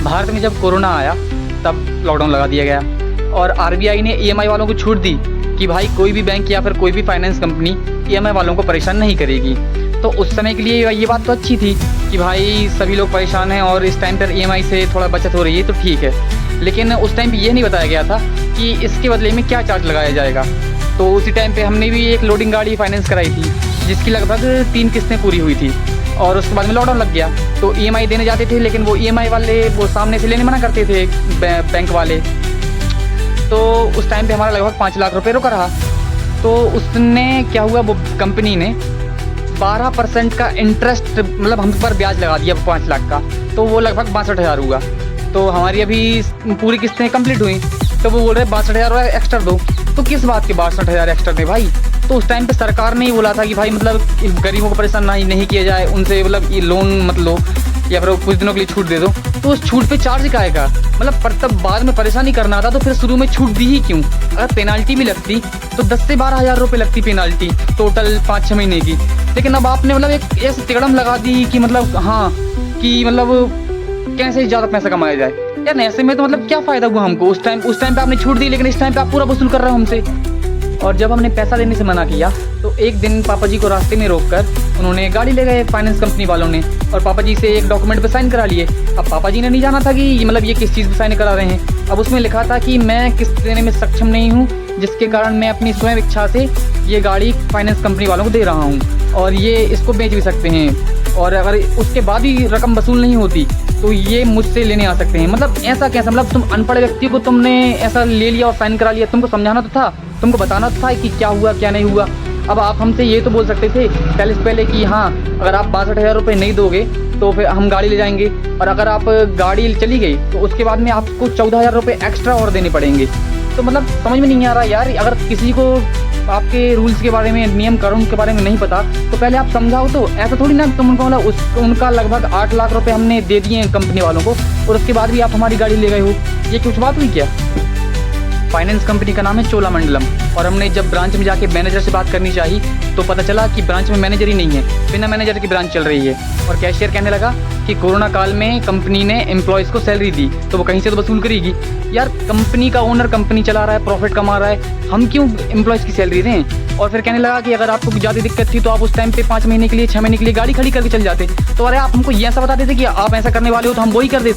भारत में जब कोरोना आया तब लॉकडाउन लगा दिया गया और आरबीआई ने ईएमआई वालों को छूट दी कि भाई कोई भी बैंक या फिर कोई भी फाइनेंस कंपनी ईएमआई वालों को परेशान नहीं करेगी। तो उस समय के लिए ये बात तो अच्छी थी कि भाई सभी लोग परेशान हैं और इस टाइम पर ईएमआई से थोड़ा बचत हो रही है तो ठीक है। लेकिन उस टाइम पे ये नहीं बताया गया था कि इसके बदले में क्या चार्ज लगाया जाएगा। तो उसी टाइम पे हमने भी एक लोडिंग गाड़ी फाइनेंस कराई थी जिसकी लगभग 3 किस्तें पूरी हुई थी और उसके बाद में लॉकडाउन लग गया। तो ईएमआई देने जाते थे लेकिन वो ईएमआई वाले वो सामने से लेने मना करते थे बैंक वाले। तो उस टाइम पे हमारा लगभग 5 लाख रुपए रुका रहा। तो उसने क्या हुआ, वो कंपनी ने 12% का इंटरेस्ट मतलब हम पर ब्याज लगा दिया 5 लाख का। तो वो लगभग 62,000 हुआ। तो हमारी अभी पूरी किस्तें कंप्लीट हुई तो वो बोल रहे 62,000 एक्स्ट्रा दो। तो किस बात के 62,000 एक्स्ट्रा दे भाई? तो उस टाइम पे सरकार ने ही बोला था कि भाई मतलब गरीबों को परेशान नहीं किया जाए, उनसे मतलब ये लोन मत लो या फिर कुछ दिनों के लिए छूट दे दो। तो उस छूट पे चार्ज का आएगा मतलब पर तब बाद में परेशानी करना था तो फिर शुरू में छूट दी ही क्यों? अगर पेनाल्टी भी लगती तो 10 से 12,000 रुपये लगती पेनाल्टी टोटल 5-6 महीने की। लेकिन अब आपने मतलब एक ऐसे तिकड़म लगा दी कि मतलब हाँ कि मतलब कैसे ज़्यादा पैसा कमाया जाए यार। ऐसे में तो मतलब क्या फ़ायदा हुआ हमको? उस टाइम पे आपने छूट दी लेकिन इस टाइम पे आप पूरा वसूल कर रहे हो हमसे। और जब हमने पैसा देने से मना किया तो एक दिन पापा जी को रास्ते में रोककर उन्होंने गाड़ी ले गए फाइनेंस कंपनी वालों ने और पापा जी से एक डॉक्यूमेंट पे साइन करा लिए। अब पापा जी ने नहीं जाना था कि मतलब ये किस चीज़ पे साइन करा रहे हैं। अब उसमें लिखा था कि मैं किस्त देने में सक्षम नहीं हूँ जिसके कारण मैं अपनी स्वयं इच्छा से ये गाड़ी फाइनेंस कंपनी वालों को दे रहा हूँ और ये इसको बेच भी सकते हैं और अगर उसके बाद भी रकम वसूल नहीं होती तो ये मुझसे लेने आ सकते हैं। मतलब ऐसा कैसा, मतलब तुम अनपढ़ व्यक्ति को तुमने ऐसा ले लिया और साइन करा लिया। तुमको समझाना तो था, तुमको बताना तो था कि क्या हुआ क्या नहीं हुआ। अब आप हमसे ये तो बोल सकते थे पहले से पहले कि हाँ अगर आप 62,000 रुपये नहीं दोगे तो फिर हम गाड़ी ले जाएंगे और अगर आप गाड़ी चली गई तो उसके बाद में आपको 14,000 रुपये एक्स्ट्रा और देने पड़ेंगे। तो मतलब समझ में नहीं आ रहा यार। अगर किसी को आपके रूल्स के बारे में, नियम कानून के बारे में नहीं पता तो पहले आप समझाओ। तो ऐसा थोड़ी ना तुम उनको मतलब उनका लगभग 8 लाख रुपए हमने दे दिए हैं कंपनी वालों को और उसके बाद भी आप हमारी गाड़ी ले गए हो। ये कुछ बात हुई क्या? फाइनेंस कंपनी का नाम है चोलामंडलम और हमने जब ब्रांच में जाके मैनेजर से बात करनी चाहिए तो पता चला कि ब्रांच में मैनेजर ही नहीं है, बिना मैनेजर की ब्रांच चल रही है। और कैशियर कहने लगा कि कोरोना काल में कंपनी ने एम्प्लॉयज़ को सैलरी दी तो वो कहीं से तो वसूल करेगी। यार कंपनी का ओनर कंपनी चला रहा है, प्रॉफिट कमा रहा है, हम क्यों एम्प्लॉयज़ की सैलरी दें? और फिर कहने लगा कि अगर आपको ज़्यादा दिक्कत थी तो आप उस टाइम पे 5 महीने के लिए 6 महीने के लिए गाड़ी खड़ी करके चल जाते। तो अरे आप हमको ये ऐसा बता देते कि आप ऐसा करने वाले हो तो हम वही कर देते।